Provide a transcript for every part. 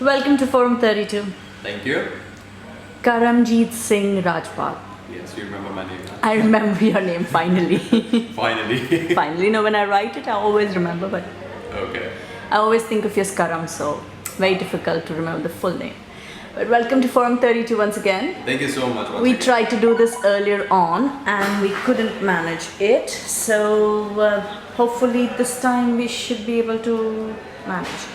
Welcome to Forum 32. Thank you. Karamjeet Singh Rajpal. Yes, you remember my name now. I remember your name finally. Finally. Finally, no, when I write it, I always remember, but Okay. I always think of you as Karam, so very difficult to remember the full name. But welcome to Forum 32 once again. Thank you so much. once We again. tried to do this earlier on and we couldn't manage it, so hopefully this time we should be able to manage.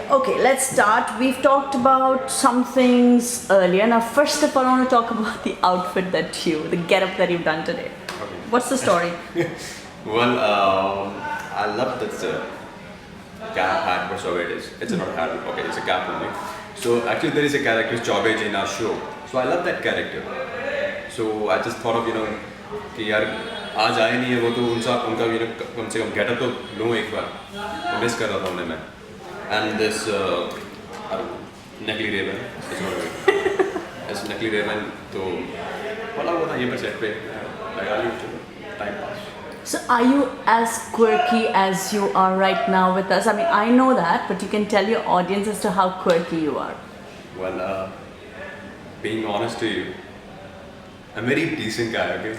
Okay, let's start. We've talked about some things earlier. Now, first of all, I want to talk about the outfit the get-up that you've done today. Okay. What's the story? Well, I love this cap hat, whatsoever it is. It's not a hat, okay, it's a cap only. So actually there is a character, Chaubeji, in our show. So I love that character. So I just thought of, कि यार आज आए नहीं है वो तो उनका कम से कम गेटअप तो लूँ एक बार. तो मिस कर रहा था उन्हें मैं. And this नकली रेबन, इस नकली रेबन तो बोला वो था ये पर सेट पे लगा ली चलो time pass. So, are you as quirky as you are right now with us? I mean, I know that, but you can tell your audience as to how quirky you are. Well, being honest to you, I'm a very decent guy, okay?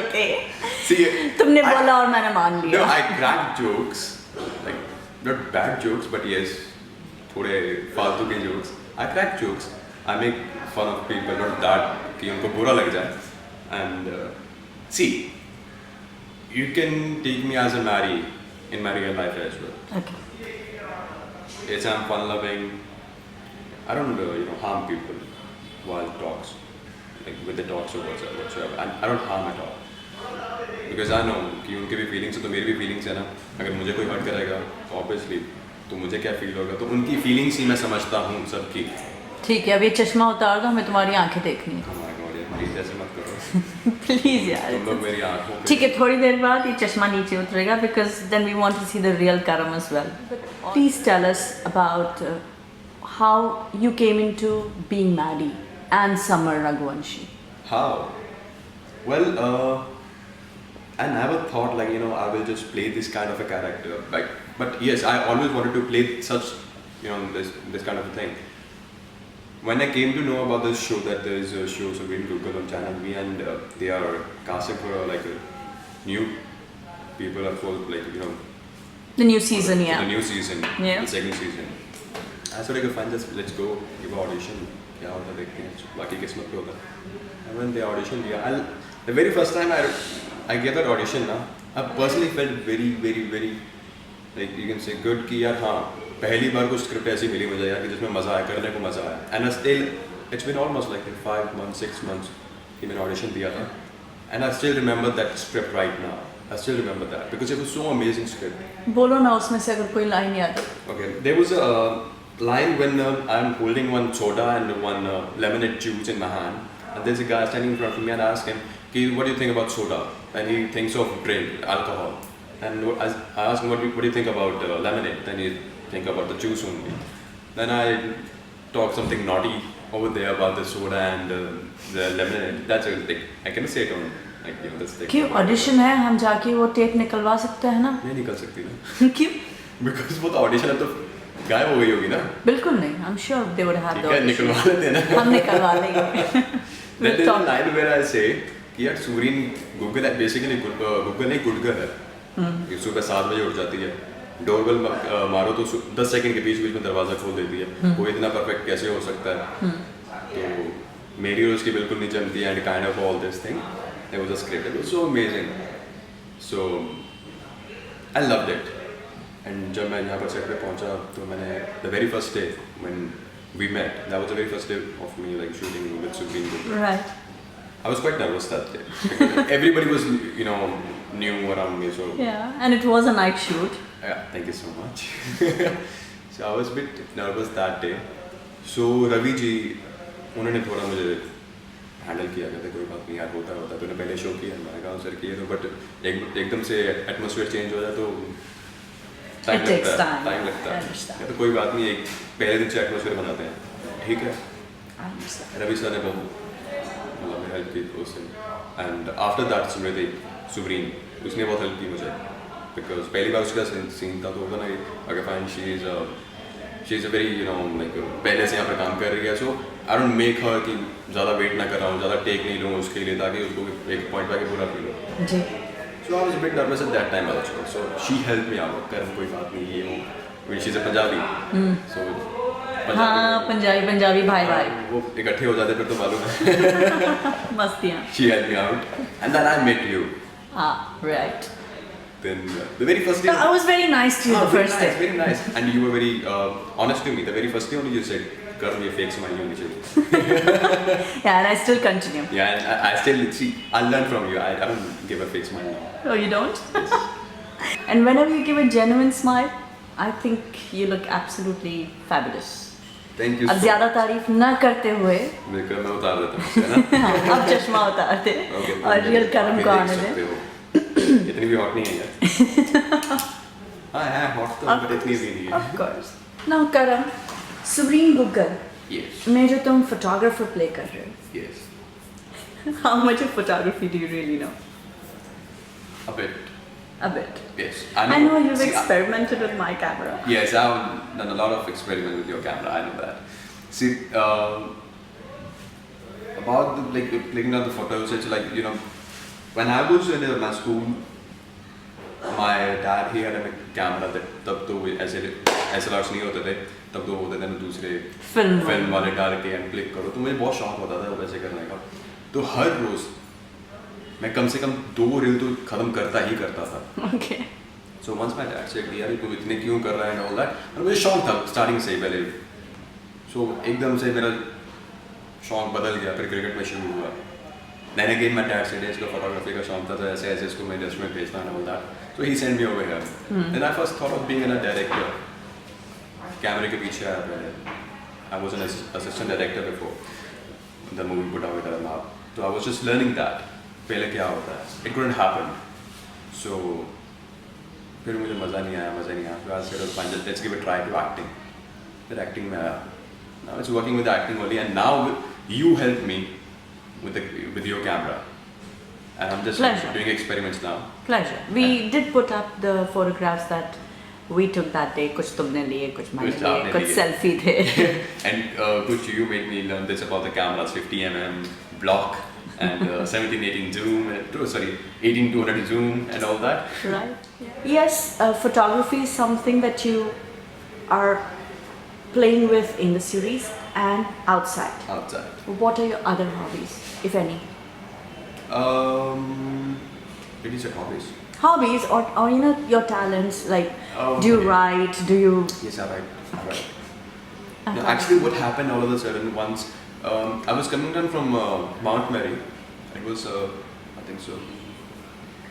Okay. See, तुमने बोला और मैंने मान लिया. no, I crack jokes, like not bad jokes, but yes, थोड़े फालतू के jokes. I crack jokes. I make fun of people, not that कि उनको बुरा लग जाए. And see, you can take me as a Mary in my real life as well. Okay. Yes, I'm fun-loving. I don't, harm people while talks, like with the talks or whatsoever. I don't harm at all. Because I know कि उनके भी feelings हैं तो मेरी भी feelings है ना. अगर मुझे कोई hurt करेगा, obviously, तो मुझे क्या feel होगा? तो उनकी feelings ही मैं समझता हूँ सबकी. ठीक है, अब ये चश्मा उतार दो, हमें तुम्हारी आंखें देखनी है. Oh my God, यार please ऐसे मत करो. प्लीज यार. तुम लोग मेरी आँखों पे. ठीक है, थोड़ी देर बाद ये चश्मा नीचे उतरेगा because then we want to see the real Karam as well. Please tell us about how you came into being Maddie and Samar Raghuvanshi. How? Well, I never thought like I will just play this kind of a character. But yes, I always wanted to play such this kind of a thing. When I came to know about this show, that there is a show Supreme Google on Channel V, and they are casting for like a new people are for The new season, yeah. the new season, Yeah. the second season. I thought like fine, just let's go give an audition. क्या होता देखते हैं, बाकी किस्मत पे होता है. And when they audition, the very first time I gave that audition ना, I personally felt very very very like you can say good कि यार हाँ पहली बार कुछ स्क्रिप्ट ऐसी मिली मुझे यार कि जिसमें मज़ा आया, करने को मज़ा आया. And I still it's been almost like 5 months 6 months कि मैंने audition दिया था. And I still remember that script right now. I still remember that because it was so amazing script. बोलो ना उसमें से अगर कोई लाइन याद है. Okay, there was a line when I'm holding one soda and one lemonade juice in my hand, and there's a guy standing in front of me, and I ask him, "Ki, what do you think about soda?" And he thinks of drink, alcohol. And I ask him, what do you think about lemonade? Then he think about the juice only. Then I talk something naughty over there about the soda and the lemonade. That's a thing. I can say it on this thing. क्यों audition है, हम जाके वो tape निकलवा सकते हैं ना. नहीं निकल सकती ना. क्यों? Because वो तो ऑडिशन अब तो गायब हो गई होगी ना. बिल्कुल नहीं. I'm sure they would have ठीक है, निकलवा लेते हैं ना. हम निकलवा लेंगे. Then there's a line where I say कि यार सूरीन गूगल है, बेसिकली गूगल नहीं गुडगर है. ये सुबह 7 बजे उठ जाती है, डोरबेल मारो तो 10 सेकंड के बीच में दरवाज़ा खोल देती है. वो इतना परफेक्ट कैसे हो सकता है? तो मेरी और उसकी बिल्कुल नहीं जमती है. And kind of all this thing, it was a script. It was so amazing. So I loved it. And जब मैं यहाँ पर सेट पे पहुँचा तो मैंने the very first day when we met, that was the very first day of me like shooting with Supreme Google. Right. I was quite nervous that day because everybody was new around me. So Yeah, and it was a night shoot. yeah, thank you so much. So I was a bit nervous that day. So Ravi ji उन्होंने थोड़ा मुझे handle किया, कहते कोई बात नहीं यार, होता तूने पहले शो किया. मैंने कहा सर किए तो, बट एकदम से एटमॉस्फेयर चेंज हो जाए तो It takes time. टाइम लगता I है. understand. तो कोई बात नहीं, एक पहले दिन से एटमॉस्फेयर बनाते हैं, ठीक है. I understand. रवि सर ने बहुत हेल्प की उससे. एंड आफ्टर दैट स्मृति सुब्रीन, उसने बहुत हेल्प की मुझे बिकॉज पहली बार उसका सीन था तो होगा ना, अगर fine she is she is a very पहले से यहाँ पर काम कर रही है, सो आई डोंट मेक हर कि ज़्यादा वेट ना कर रहा हूँ, ज़्यादा टेक नहीं लूँ उसके लिए, ताकि उसको एक पॉइंट पे आके पूरा फील हो. जी. So I was a bit nervous at that time also. So she helped me out. कर कोई बात नहीं ये वो. When she's a Punjabi. So हाँ, पंजाबी भाई भाई. वो इकट्ठे हो जाते फिर तो मालूम है. मस्तियाँ. She helped me out, and then I met you. Ah, right. Then the very first day. So I was very nice to you the first day. Very nice, and you were very honest to me. The very first day only you said, "Kar ये fake smile होनी चाहिए." Yeah, and I still continue. Yeah, and I still see. I learned from you. I don't give a fake smile now. Oh, you don't? And whenever you give a genuine smile, I think you look absolutely fabulous. Thank you. अब ज़्यादा तारीफ ना करते हुए मैं उतार देता हूँ, है ना? अब चश्मा उतार दे और रियल कर्म को आने दे. इतनी भी हॉट नहीं है यार. हाँ है हॉट तो, but इतनी भी नहीं है. Of course. Now Karam, Subreen Guggal Yes. में जो तुम photographer play कर रहे हो, Yes. how much of photography do you really know? A bit. A bit. Yes. I know you've See, experimented with my camera. Yes, I've done a lot of experiment with your camera. I know that. See, about clicking on the photos, it's like when I was in my school, my dad he had a camera that तब तो ऐसे SLRs नहीं होते थे, तब तो होते थे ना दूसरे फिल्म वाले डाल के एंड क्लिक करो, तो मुझे बहुत शौक होता था वैसे करने का. तो हर रोज मैं कम से कम 2 रील तो खत्म करता ही करता था. Okay. So once my dad said यार तू इतने क्यों कर रहा है and all that, और मुझे शौक था स्टार्टिंग से ही पहले. So एकदम से मेरा शौक बदल गया, फिर क्रिकेट में शुरू हुआ. Then again my dad said इसको फोटोग्राफी का शौक था, तो ऐसे ऐसे इसको मैं इंडस्ट्री में भेजना and all that. So he sent me over here. Then I first thought of being a director. कैमरे के पीछे आया पहले. I was an assistant director before the movie put out at Map. So I was just learning that. पहले क्या होता है. It couldn't happen. So फिर मुझे मज़ा नहीं आया. So I said, fine, let's give a try to acting. फिर acting में आया. Now it's working with acting only, and now you helped me with your camera, and I'm just Pleasure. doing experiments now. Pleasure. We did put up the photographs that we took that day. कुछ तुमने लिए, कुछ मैंने कुछ लिए, आपने कुछ लिए. selfie थे. And कुछ you made me learn this about the cameras, 50mm block and 17-18 zoom, sorry 18-200 zoom and all that. Right. Yes, photography is something that you are playing with in the series and outside. Outside. What are your other hobbies, if any? Did you say hobbies? Hobbies or your talents, like Oh, do you okay. write, do you... Yes, I write. No, actually, what happened all of a sudden once, I was coming down from Mount Mary. It was, I think so,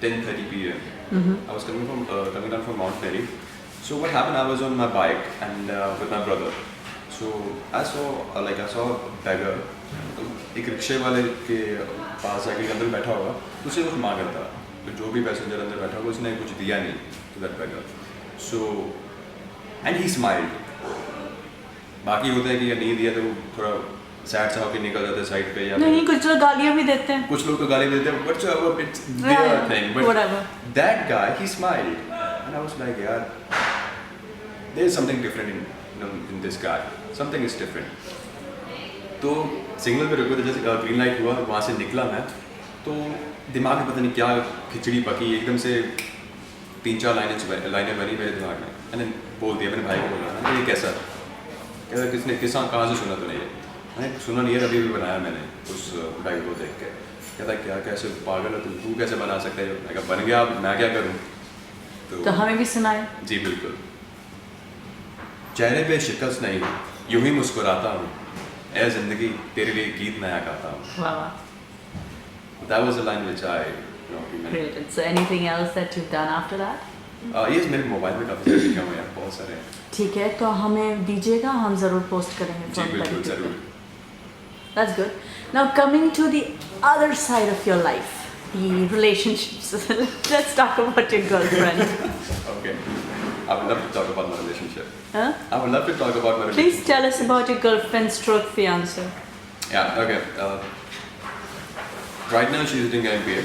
10:30 p.m. I was coming down from Mount Mary. So what happened? I was on my bike and with my brother. So I saw a beggar. एक रिक्शे वाले के पास जाके के अंदर बैठा होगा, तो उसे कुछ मांग रहा था. तो जो भी पैसेंजर अंदर बैठा होगा उसने कुछ दिया नहीं to that beggar. So and he smiled. बाकी होता है कि नहीं दिया तो वो थोड़ा सैड सा होकर निकल जाते साइड पे, या नहीं, कुछ लोग गालियाँ भी देते हैं. कुछ लोग तो गाली भी देते हैं, but it's their thing. But whatever. that guy, he smiled, and I was like, यार, there is something different in this guy. Something is different. तो सिग्नल पे रुको, तो जैसे ग्रीन लाइट हुआ, वहाँ से निकला मैं, तो दिमाग में पता नहीं क्या खिचड़ी पकी, एकदम से 3-4 लाइनें बनी मेरे दिमाग में. मैंने बोल दिया, मैंने भाई को बोला, ये कैसा, कहता किसने कहाँ से सुना तूने ये? मैंने सुना नहीं है, अभी भी बनाया मैंने उस गाइड को देख के. कहता क्या, कैसे पागल है तू कैसे बना सकता है? मैं कहा बन गया, अब मैं क्या करूँ? तो हमें भी सुनाए. जी बिल्कुल. चेहरे पे शिकस्त नहीं, यूं ही मुस्कुराता हूँ, ऐ जिंदगी तेरे लिए गीत नया गाता हूँ. Wow, wow. That was a line which I Created. So anything else that you've done after that? Yes, मेरे मोबाइल में काफ़ी सारे लिखे हुए हैं, बहुत सारे हैं. ठीक है, तो हमें दीजिएगा, हम ज़रूर पोस्ट करेंगे. जी बिल्कुल ज़रूर. That's good. Now coming to the other side of your life, the relationships. Let's talk about your girlfriend. Okay. I would love to talk about my relationship. Huh? I would love to talk about my Please relationship. tell us about your girlfriend stroke fiance. Yeah, okay. Right now she's doing MBA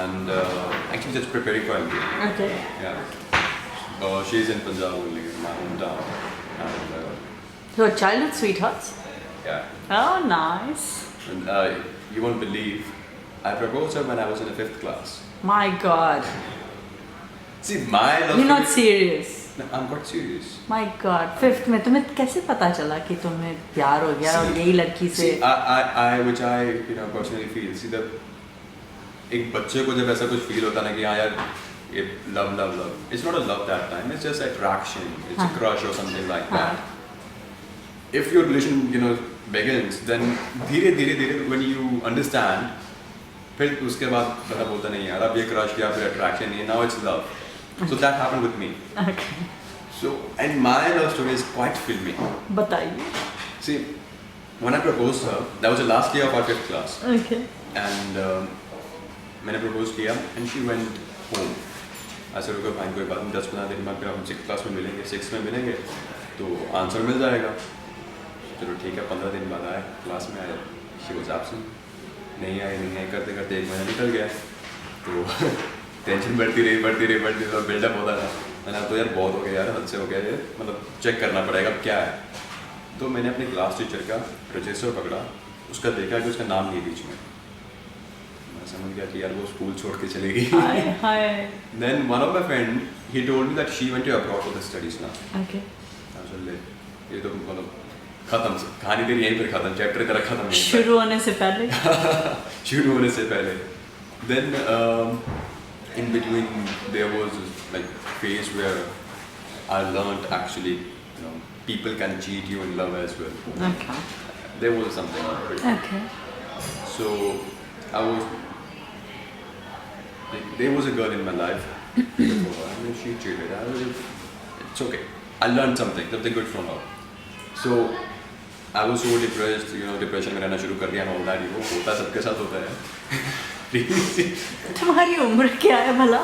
and actually just preparing for MBA. Okay. Yeah. She's in Punjab only, my hometown. And Your childhood sweethearts? Yeah. Oh, nice. And, you won't believe, I proposed her when I was in the 5th class. My God. See, my love You're not story- serious. No, I'm quite serious. My God. 5th में तुम्हें कैसे पता चला कि तुम्हें प्यार हो गया और यही लड़की से? See, which I personally feel. See, एक बच्चे को जब ऐसा कुछ फील होता है ना कि हाँ यार ये love. It's not a love that time. It's just attraction. It's a crush or something like that. If your relation, begins, then धीरे when you understand, फिर उसके बाद बता बोलता नहीं यार अब ये crush या फिर attraction नहीं है. Now it's love. So that happened with me. Okay. So and my love story is quite filmy. बताइए. See, when I proposed her, that was the last year of our 5th class. Okay. And मैंने propose किया and she went home. ऐसे रुको fine कोई बात नहीं 10-15 दिन बाद फिर हम 6th क्लास में मिलेंगे 6th में मिलेंगे तो आंसर मिल जाएगा. चलो ठीक है 15 दिन बाद आए क्लास में आए. She was absent. नहीं आए करते करते 1 महीना निकल गया. तो टेंशन बढ़ती रही और बिल्डअप होता था. मैंने तो यार बहुत हो गया यार हद से हो गया ये मतलब चेक करना पड़ेगा क्या है. तो मैंने अपने क्लास टीचर का रजिस्टर पकड़ा. उसका देखा कि उसका नाम नहीं बीच में. मैं समझ गया कि यार वो स्कूल छोड़ के चलेगी. Hi. Then one of my friend he told me that she went to abroad for the studies now. Okay. चल ये तो मतलब खत्म कहानी तेरी यहीं पर खत्म चैप्टर तेरा खत्म नहीं शुरू होने से पहले. शुरू होने से पहले. Then in between there was like phase where I learned actually people can cheat you in love as well. Okay. There was something. Okay. So I was like, there was a girl in my life before and she cheated. It's okay. I learned something good from her. So I was so depressed, depression में रहना शुरू कर दिया and all that. वो होता सबके साथ होता है. तुम्हारी उम्र क्या है भला?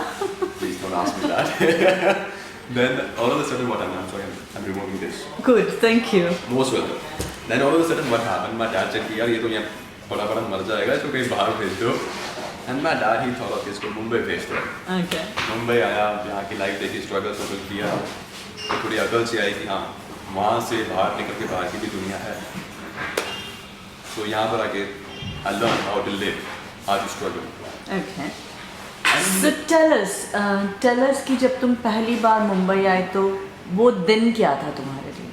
Please don't ask me that. Then all of a sudden what happened? I'm sorry, I'm removing this. Good, thank you. Most welcome. Then all of a sudden what happened? My dad said कि यार ये तो यहाँ बड़ा मर जाएगा इसको कहीं बाहर भेज दो. And my dad he thought of इसको मुंबई भेज दो. Okay. मुंबई आया यहाँ की लाइफ देखी स्ट्रगल तो कुछ किया तो थोड़ी अकल से आई कि हाँ वहाँ से बाहर निकल के बाहर की भी दुनिया है. तो यहाँ पर आके I learned how to live, how to struggle. Okay. So tell us कि जब तुम पहली बार मुंबई आए तो वो दिन क्या था तुम्हारे लिए?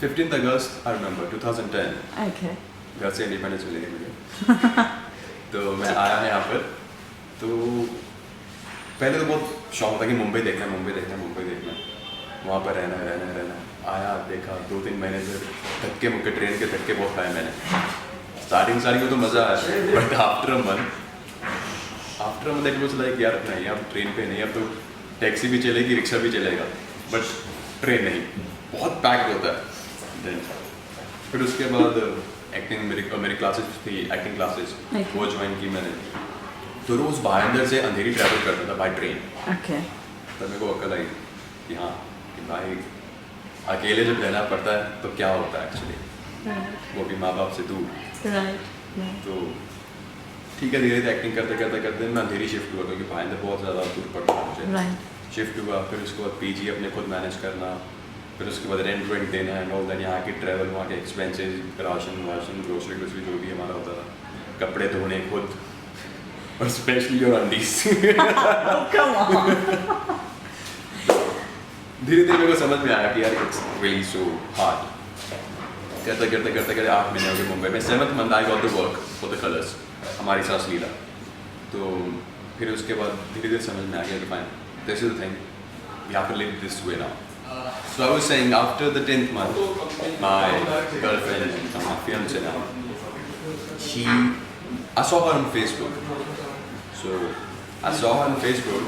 15th August I remember 2010. Okay. घर से इंडिपेंडेंस मिलेगी मुझे. तो मैं आया यहाँ पर तो पहले तो बहुत शौक था कि मुंबई देखना वहाँ पर रहना. आया देखा 2-3 महीने से धक्के मुक्के ट्रेन के धक्के बहुत खाए मैंने. स्टार्टिंग में तो मज़ा आया but after a month it was like यार नहीं अब ट्रेन पे नहीं अब तो टैक्सी भी चलेगी रिक्शा भी चलेगा बट ट्रेन नहीं बहुत पैक्ड होता है. Then, फिर उसके बाद एक्टिंग मेरी क्लासेस थी एक्टिंग क्लासेस वो ज्वाइन की मैंने. तो रोज़ भाईंदर से अंधेरी ट्रैवल करता था बाय ट्रेन. Okay. तब मेरे को अक्ल आई कि हाँ कि भाई अकेले जब रहना पड़ता है तो क्या होता है एक्चुअली वो भी माँ बाप से दूर. Right. तो ठीक है धीरे एक्टिंग करते मैं अंधेरी शिफ्ट हुआ क्योंकि भाईंदर बहुत ज़्यादा दूर पड़ता था मुझे. Right. शिफ्ट हुआ फिर उसके बाद पीजी अपने खुद मैनेज करना फिर उसके बाद रेंट देना एंड ऑल दैट. यहाँ की ट्रैवल वहाँ के एक्सपेंसेस राशन ग्रोसरी जो भी हमारा होता था. कपड़े धोने खुद और specially your undies. Oh, come on. धीरे मेरे को समझ में आया कि यार इट्स रियली सो हार्ड. करते 8 महीने हो गए मुंबई में. 7th month I got to work for the Colors Hamari सांस लीला. तो फिर उसके बाद धीरे समझ में आ गया कि fine this is the thing we have to live this way now. So I was saying after the 10th month, my girlfriend, my fiancée now, I saw her on Facebook. So I saw her on Facebook.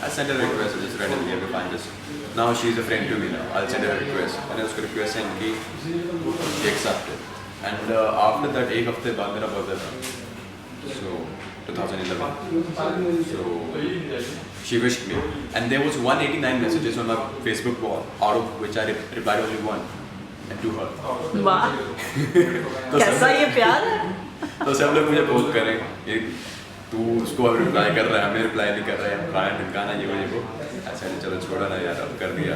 I sent her a request just randomly every time. Just now she's a friend to me now. I'll send her a request. And I was going to request send ki she accepted. And after that, एक हफ्ते बाद मेरा birthday था. So 2011. So she wished me, and there was 189 messages on my Facebook wall, out of which I replied only one, and to her. वाह. कैसा ये प्यार है? तो सब लोग मुझे पोस्ट करें ये तू उसको अब रिप्लाई कर रहा है हमें रिप्लाई नहीं कर रहा है खाना ढंकाना ये वो ऐसा नहीं चलो छोड़ा ना यार अब कर दिया.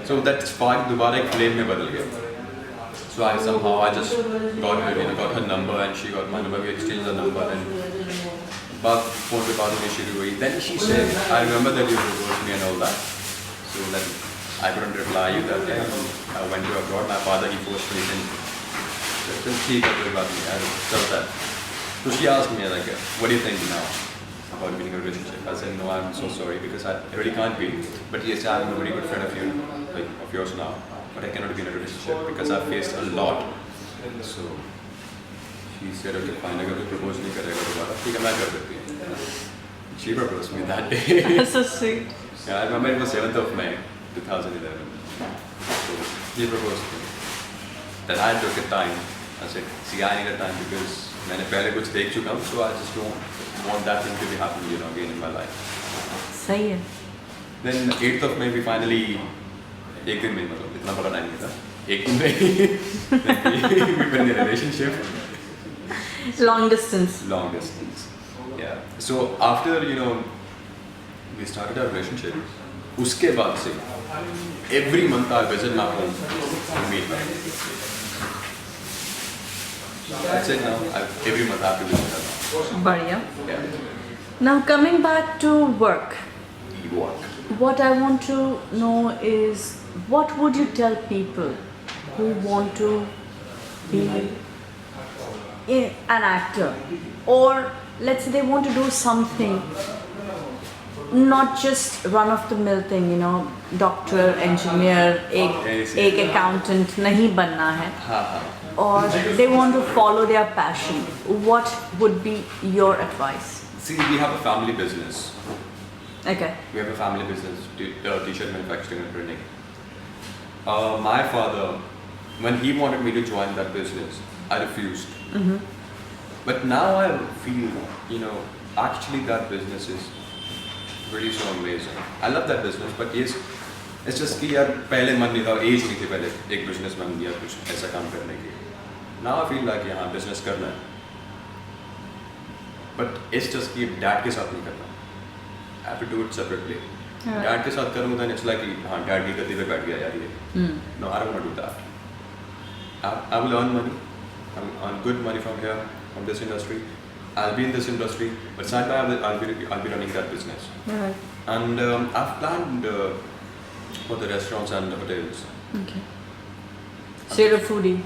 सो दैट स्पार्क दोबारा एक फ्लेम में बदल गया. So I somehow I just got her, got her number and she got my number. We exchanged the number and but phone पे बात होनी शुरू हुई. Then she said, I remember that you proposed me and all that. So then I couldn't reply you that day. I went to abroad. My father he forced me in. Then ठीक है कोई बात नहीं. I चलता है. So she asked me like, what do you think now about being in a relationship? I said, no, I'm so sorry because I really can't be. But yes, I'm a very good friend of you, like of yours now. But I cannot be in a relationship because I've faced a lot. So she said, okay, fine, अगर तू propose नहीं करेगा दोबारा, ठीक है मैं कर देती हूँ. She proposed me that day. That's so sweet. Yeah, I remember it was 7th of May, 2011. So she proposed to me. Then I took a time. I said, see, I need a time because मैंने पहले कुछ देख चुका हूँ, so I just don't want that thing to be happening, again in my life. सही है. Then 8th of May we finally, एक दिन में मतलब इतना बड़ा टाइम नहीं था, एक दिन में we were in a relationship. Long distance. Long distance. Yeah. So after we started our relationship, उसके बाद से every month I visit my home to meet her. That's it now. Every month I have to visit her now. बढ़िया. Yeah. Now coming back to work. Work. What I want to know is what would you tell people who want to be an actor, or let's say they want to do something, not just run of the mill thing, doctor, engineer, एक accountant नहीं बनना है, or they want to follow their passion. What would be your advice? See, we have a family business. Okay. We have a family business, t-shirt manufacturing and printing. My father, when he wanted me to join that business, I refused. Mm-hmm. But now I feel, actually that business is really so amazing. I love that business, but yes, it's just कि यार पहले मन नहीं था, as नहीं थी पहले एक बिजनेसमैन या कुछ ऐसा काम करने की. Now I feel like यहाँ बिजनेस करना है. But it's just कि डैड के साथ नहीं करना. I have to do it separately. Dad के साथ करूँगा then it's like हाँ डैड की गद्दी पे बैठ गया यार ये. No, I don't want to do that. I will earn money. I will earn good money from here, from this industry. I'll be in this industry, but side by I'll be running that business. Right. And I've planned for the restaurants and the hotels. Okay. So you're a foodie.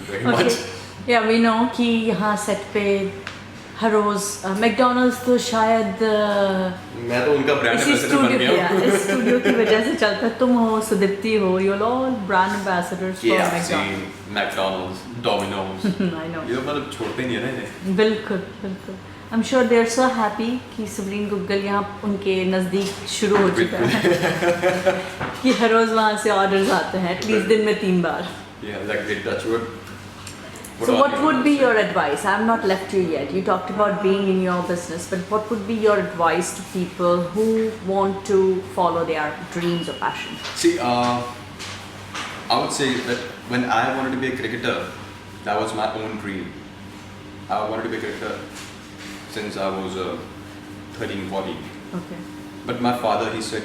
Very much. Yeah, we know कि यहाँ set पे हर रोज McDonald's तो शायद मैं तो उनका brand इसी ambassador बन गया हूँ. इस स्टूडियो की वजह से चलता है. तुम हो, सुदीप्ति हो, you're all brand ambassadors for Yeah, McDonald's. see, McDonald's, Domino's. I know. ये तो मतलब छोड़ते नहीं है ना इन्हें. बिल्कुल बिल्कुल. I'm sure they are so happy कि सुब्रीन गुग्गल यहाँ उनके नज़दीक शुरू हो चुका है कि हर रोज़ वहाँ से ऑर्डर्स आते हैं एटलीस्ट दिन में 3 बार. Yeah, like they touch wood. So what would be your advice? I have not left you yet. You talked about being in your business, but what would be your advice to people who want to follow their dreams or passion? See, I would say that when I wanted to be a cricketer, that was my own dream. I wanted to be a cricketer since I was 13, 14. Okay. But my father, he said,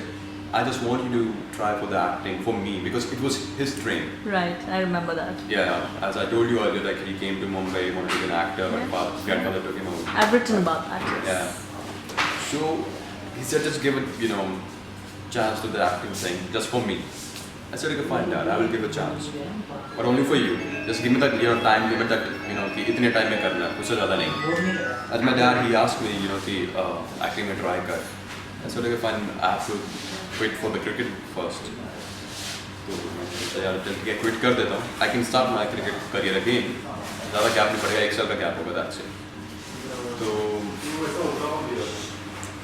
I just want you to try for the acting for me because it was his dream. Right, I remember that. Yeah, as I told you earlier, like he came to Mumbai, he wanted to be an actor, but his grandfather took him out. I've written about that. Yes. Yeah. So he said, just give it, chance to the acting thing, just for me. I said, okay, fine, Dad, I will give a chance, but only for you. Just give me that time limit that कि इतने time में करना, उससे ज़्यादा नहीं. As my dad, he asked me, कि acting में try कर. I said, okay, fine, I have to wait for the cricket first. तो मैं यार जल्दी quit कर देता हूँ. I can start my cricket career again. ज़्यादा gap नहीं पड़ेगा, 1 साल का gap होगा that's it. तो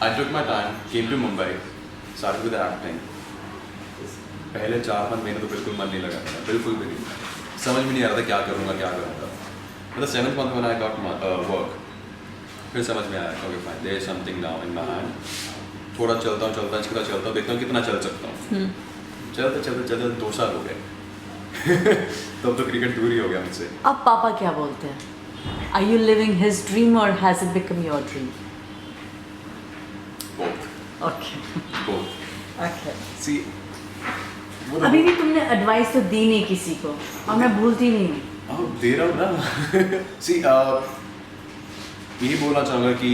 I took my time, came to Mumbai, started with acting. पहले 4-5 महीने तो बिल्कुल मन नहीं लगा था, बिल्कुल भी नहीं. समझ में नहीं आ रहा था क्या करूँगा. But the 7th month when I got my work, फिर समझ में आया, okay fine, there is something now in my hand. थोड़ा चलता हूँ, देखता हूँ कितना चल सकता हूँ. चलते 2 साल हो गए. तब तो क्रिकेट दूर ही हो गया मुझसे. अब पापा क्या बोलते हैं? Are you living his dream or has it become your dream? Both. Okay. Both. Okay. See, वो तो अभी भी तुमने एडवाइस तो दी नहीं किसी को और मैं भूलती नहीं हूँ। दे रहा हूँ ना सी यही बोलना चाहूँगा कि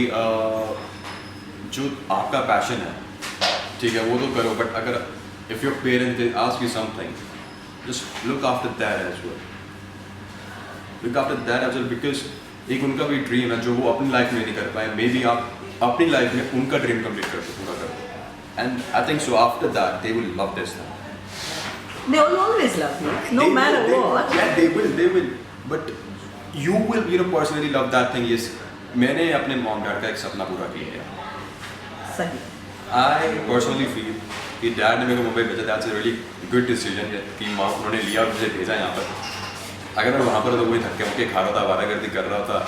जो आपका पैशन है ठीक है वो तो करो, बट अगर if your parents they ask you something just look after that as well, look after that as well, because एक उनका भी ड्रीम है जो वो अपनी लाइफ में नहीं कर पाए, मे बी आप अपनी लाइफ में उनका ड्रीम कंप्लीट कर पूरा करो, and I think so after that they will love this thing. They will always love you, no matter what. Yeah, they will. But you will, personally love that thing. Yes, मैंने अपने mom dad का एक सपना पूरा किया है. सही। I personally feel कि डैड ने मेरे को मुंबई भेजा, that's a really good decision है कि माँ उन्होंने लिया और मुझे भेजा यहाँ पर. अगर मैं वहाँ पर तो वही धक्के मुक्के खा रहा था, आवारागर्दी कर रहा था.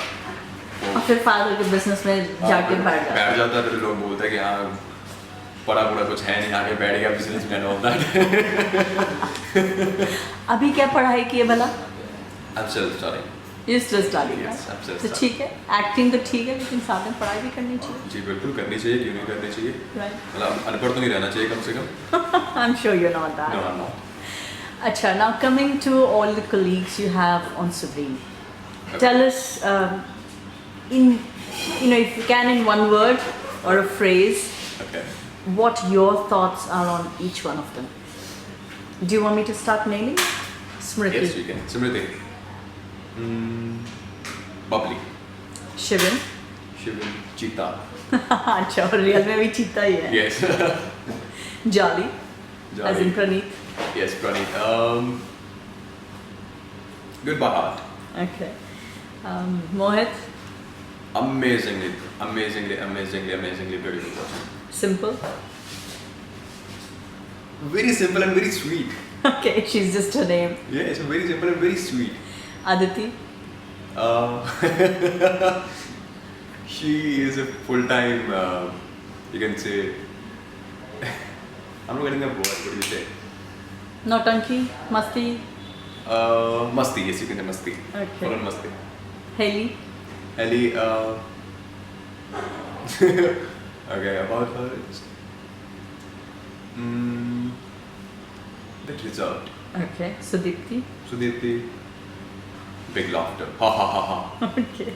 और फिर फादर के बिजनेस में जाके बैठ जाता तो लोग बोलते कि हाँ पढ़ा पूरा कुछ है नहीं, आगे बैठ गया बिजनेस मैन ऑफ दैट. अभी क्या पढ़ाई की है भला? I'm still studying. You still studying, Yes, I'm still तो studying. ठीक है, एक्टिंग तो ठीक है लेकिन साथ में पढ़ाई भी करनी चाहिए। जी बिल्कुल करनी चाहिए, क्यों नहीं करनी चाहिए. Right. मतलब अनपढ़ तो नहीं रहना चाहिए कम से कम. I'm sure you're not that. No, I'm not. Acha, now coming to all the colleagues you have on Supreme, Okay. tell us if you can, in one word or a phrase, Okay. what your thoughts are on each one of them. Do you want me to start naming? Smriti, Yes, you can. Smriti. Bubbly. Shivan. Shivan. Cheetah. अच्छा, और real में भी चीता ही है। Yes. Jolly, as Jolly. in Praneeth. Yes, Praneeth. Good by heart. Okay. Mohit, Amazingly beautiful person. simple. Very simple and very sweet. Okay, she's just her name. Yeah, it's very simple and very sweet. Aditi, She is a full-time, you can say, I'm not getting a word, what do you say? Nautanki, Masti, Masti, yes, you can say Masti. Okay. Full on Masti. Haley, Ellie, okay, about her, bit reserved. okay. Sudipti, Sudipti, big laughter, ha ha ha ha. okay.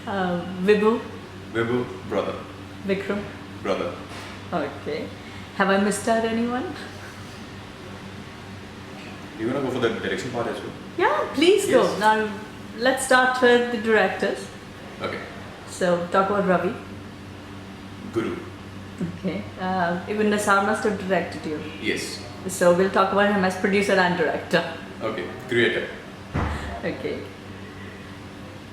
Vibhu, Vibhu, brother, Vikram, brother. okay. Have I missed out anyone? You wanna go for the direction part as well? Yeah, please go. Yes. Now, let's start with the directors. Okay. So, talk about Ravi. Guru. Okay. Even Nassar must have directed you. Yes. So, we'll talk about him as producer and director. Okay. Creator. Okay.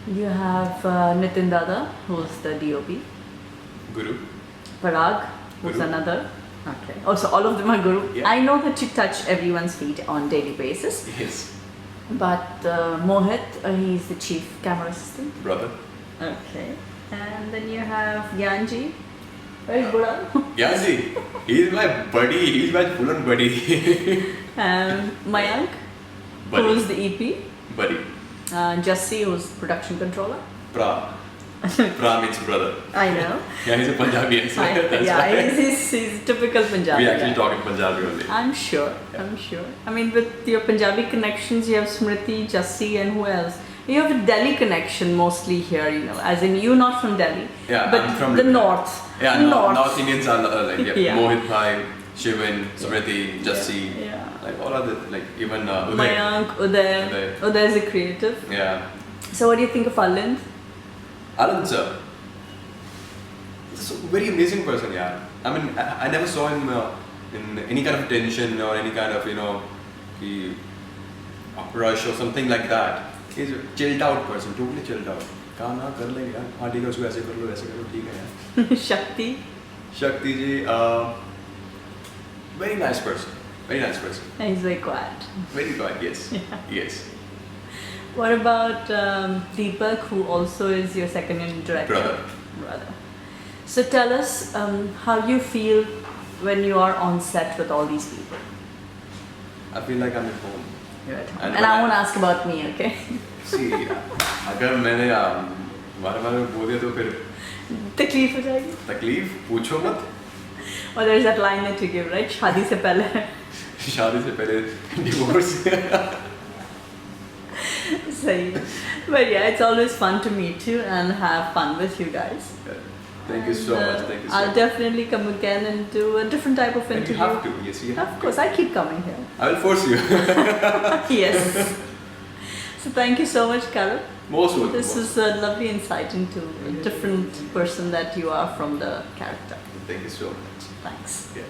You have Nitin Dada, who's the DOP. Guru. Parag, who's Guru. another. Okay. Also, all of them are Guru. Yeah. I know that you touch everyone's feet on daily basis. Yes. But Mohit, he's the chief camera assistant. Brother. Okay. And then you have Gyanji. Very good. Yeah, see, he's my buddy. He's my full-on buddy. Mayank, Buddy. who's the EP. Buddy. Jassi, who's production controller. Pra. Pra means brother. I know. Yeah, he's a Punjabi accent. That's Yeah, why. he's typical Punjabi. We actually guy. talk in Punjabi only. I'm sure. Yeah. I'm sure. I mean, with your Punjabi connections, you have Smriti, Jassi, and who else? You have a Delhi connection mostly here, as in you not from Delhi, Yeah, but I'm from the north. Yeah, north. North Indians are like Yeah. Mohit Bhai, Shivan, Smriti, Jassi, Yeah. like all other, like even Uday. Mayank, Uday. Uday. Uday is a creative. Yeah. So what do you think of Alind? Alan sir. He's a very amazing person, yeah. I mean, I never saw him in any kind of tension or any kind of, rush or something like that. He's a chilled out person, totally chilled out. काम ना कर लेंगे यार, हाँ ठीक है उसको ऐसे कर लो ठीक है यार. Shakti. Shakti ji, very nice person, very nice person. He's very quiet. Very quiet, yes. Yes. What about Deepak, who also is your second unit director? Brother. So tell us how you feel when you are on set with all these people. I feel like I'm at home. You're at home. And And when I I- won't ask about me, okay? See, अगर मैंने बारे में बोल दिया तो फिर तकलीफ हो जाएगी. तकलीफ पूछो मत. Or there's that line that you give, right? शादी से पहले शादी से पहले divorce. Sahi. But yeah, it's always fun to meet you and have fun with you guys. Thank you so much. Thank you so I'll much. definitely come again and do a different type of And you interview. have to. Yes, you have Of course, I keep coming here. I will force you. Yes. So thank you so much, Karan. Most welcome. This is a lovely insight into a different person that you are from the character. Thank you so much. Thanks. Yeah.